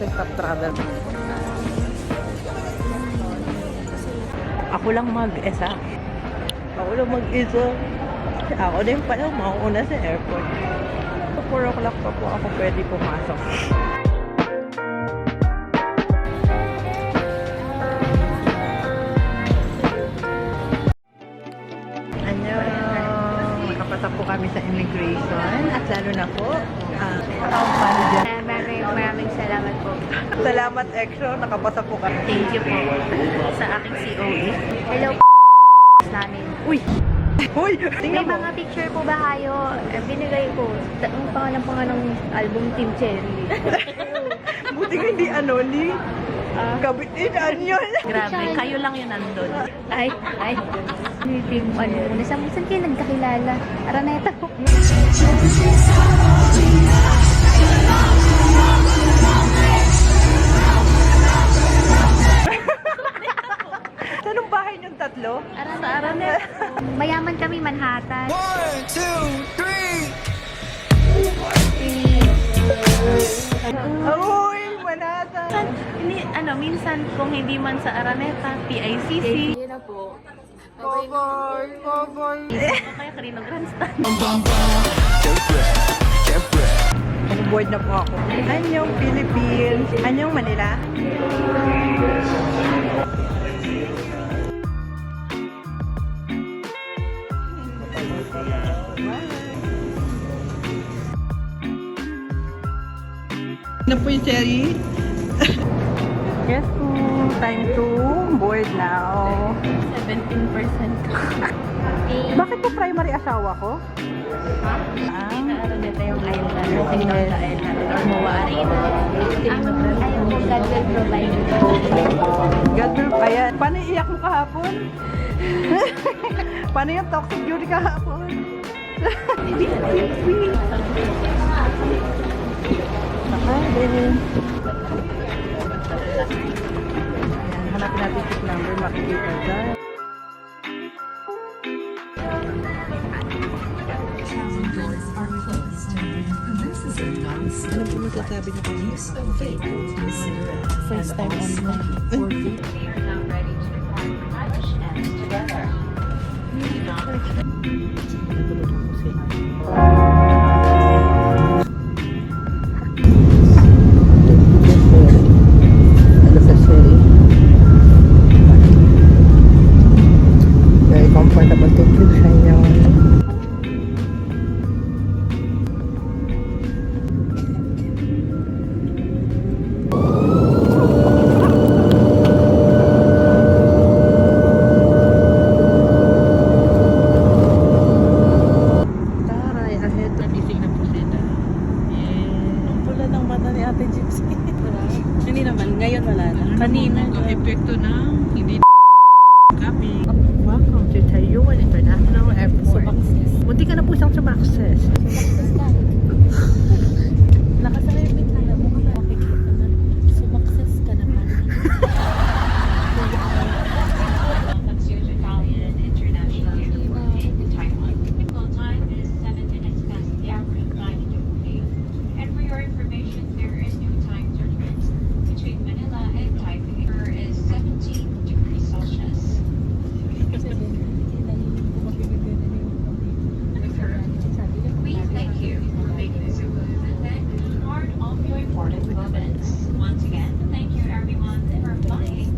natin top travel. Ako lang mag-isa. Ako din pala mauuna sa airport. So 4 o'clock pa po ako pwede pumasok. Nakapasok po kami sa immigration at lalo na po account manager. Maraming salamat po. Salamat Exo, nakapasok po kami. Thank you po sa aking COE. Hello namin. Uy! Uy! May Tingnan mo. mga picture po ba kayo? Binigay ko. Ang pangalan po nga ng album Team Cherry. Buti ka hindi ni kabitin yun. Grabe, kayo lang yun nandun. Ay. Team muna. Saan kayo nagkakilala? Araneta po. Anong bahay niyong tatlo? Sa Araneta. Mayaman kami, Manhattan. 1, 2, 3. Uy! Manhattan! Minsan kung hindi man sa Araneta, PICC. Yun na po. Bye-bye! Bye-bye! O kaya Carino Grandstand. Mag-board na po ako. Anyong Philippines! Anyong Manila! Na po yung Cherry. Yes po, time to board now. 17% ka. Bakit po primary asawa ko? Araneta yung island. Tingnan sa island. Or Moa Arena. Ayaw mo, God will provide. God will, ayan. Paano iiyak mo kahapon? Paano yung toxic beauty kahapon? Ayan, hanapin natin yung number, makikita dyan. Ano po masasabi niyo kami? First time online. Very comfortable to feel sa inyo. Taray, ahead. Nagising na po sila. Ang pula ng mata ni Ate Gypsy. Hindi naman, ngayon wala na. Kanina. Epekto na, hindi copy. Welcome to Taiwan International Airport. Munti ka na po siyang sumakses. Nakasarapin tayo mo ka makikita na. Sumakses ka naman. Italian International Airport in Taiwan. Typical time is 7 minutes past the average 9 degrees. And for your information, there is no time difference between Manila and Taipei. There is 17 degrees Celsius. We thank you for making this a part of your important moments. Once again, thank you everyone for flying.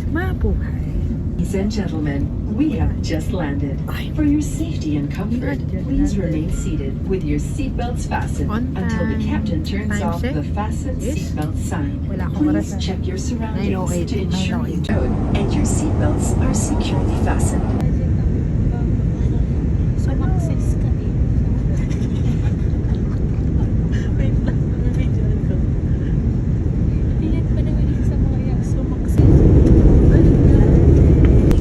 Mabuhay. Ladies and gentlemen, we have just landed. For your safety and comfort, please remain seated with your seatbelts fastened On until the time. captain turns Time off check. the fasten Yes. seatbelt sign. Wala akong Please oras. check your surroundings 9:08, to ensure 9:08. you and your seatbelts are securely fastened. Sumakses ka eh. Wait lang, bibidyoan ko. Iyan pa naman isa sa mga yung sumakses.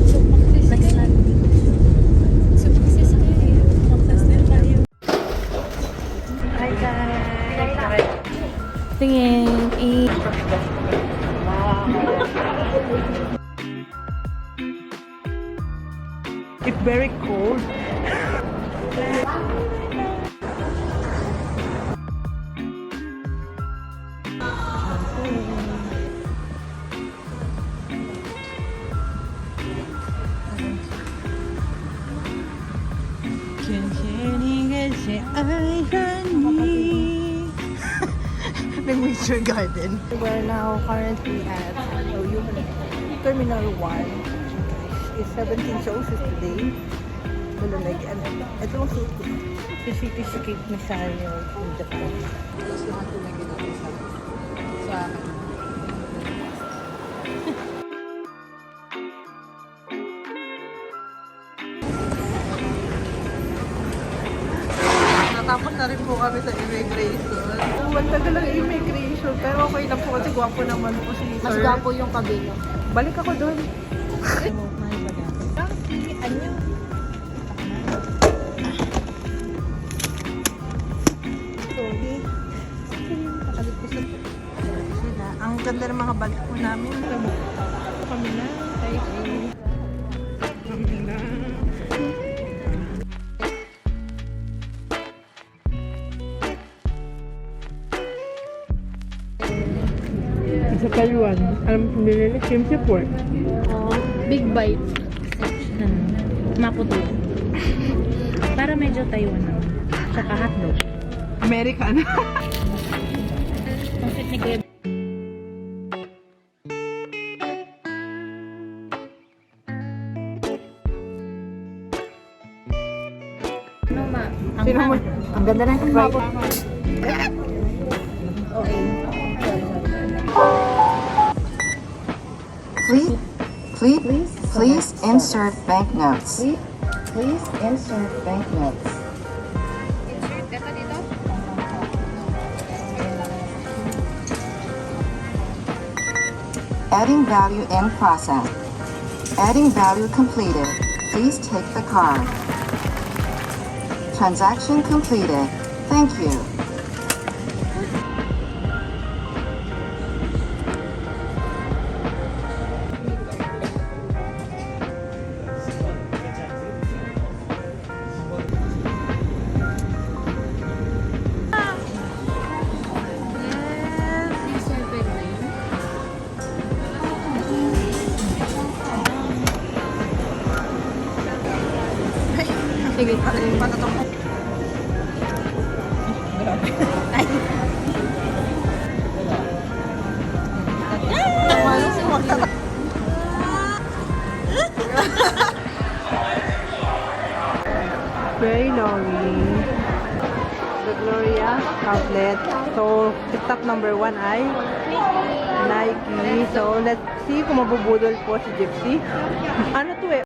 Sumakses ka. Sumakses ka eh. Sumakses din tayo. Hi guys! Tingin. It's very cold. Nag-Winter Garden. We're now currently at Terminal 1. It's 17 shows today. Malalagyan. Ito ang cityscape na Sanyo in Japan. Natapos na rin po kami sa immigration. Tagal lang immigration, pero okay lang po kasi gwapo naman po si Sir. mas gwapo yung kabilo. Balik ako doon. Anyo. Sorry. Ang ganda ng mga bag po namin. Kami na. Kami na. Sa Taiwan, alam mo pinili, kimchi pork. Big bite. Maputo. Para medyo Taiwan na. Tsaka hotdog. American. Ang sweet ni Kuya. Ano ma? Sino mo? Ang ganda ng right. Please insert banknotes. Please insert banknotes. Adding value in process. Adding value completed. Please take the card. Transaction completed. Thank you. Sige. Patatong. Very lonely. The Gloria outlet. So, stop number 1 ay Nike. So, let's see kung mabubudol po si Gypsy. Ano to eh?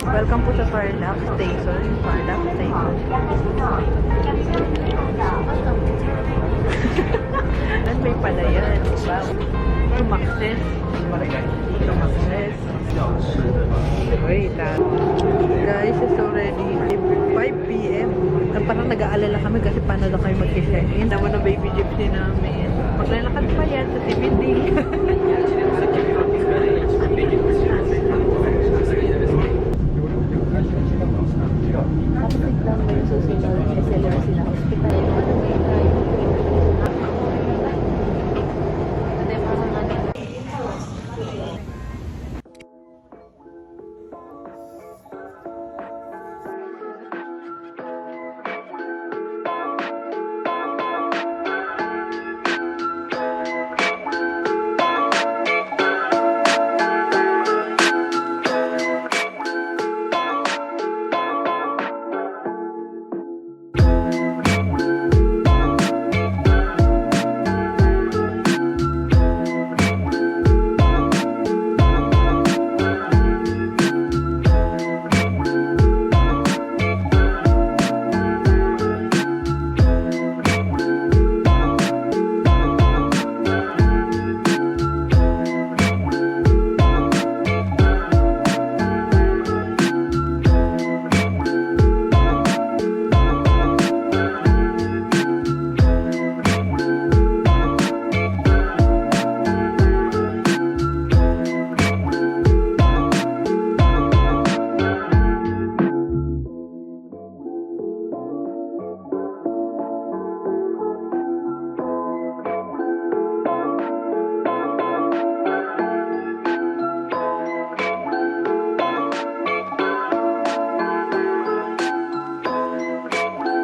Welcome po sa Farlap Station. Farlap Station. At may pala yan. Wow. Tumakses. Tumakses. Wait, guys, it's already 5 p.m. Parang nag-aalala kami kasi paano na kayo mag-check-in. Naman ang baby gypsy namin. Maglalakad pa yan sa CBD. Tapos lang ba yung susunod? Kasi sila hospital.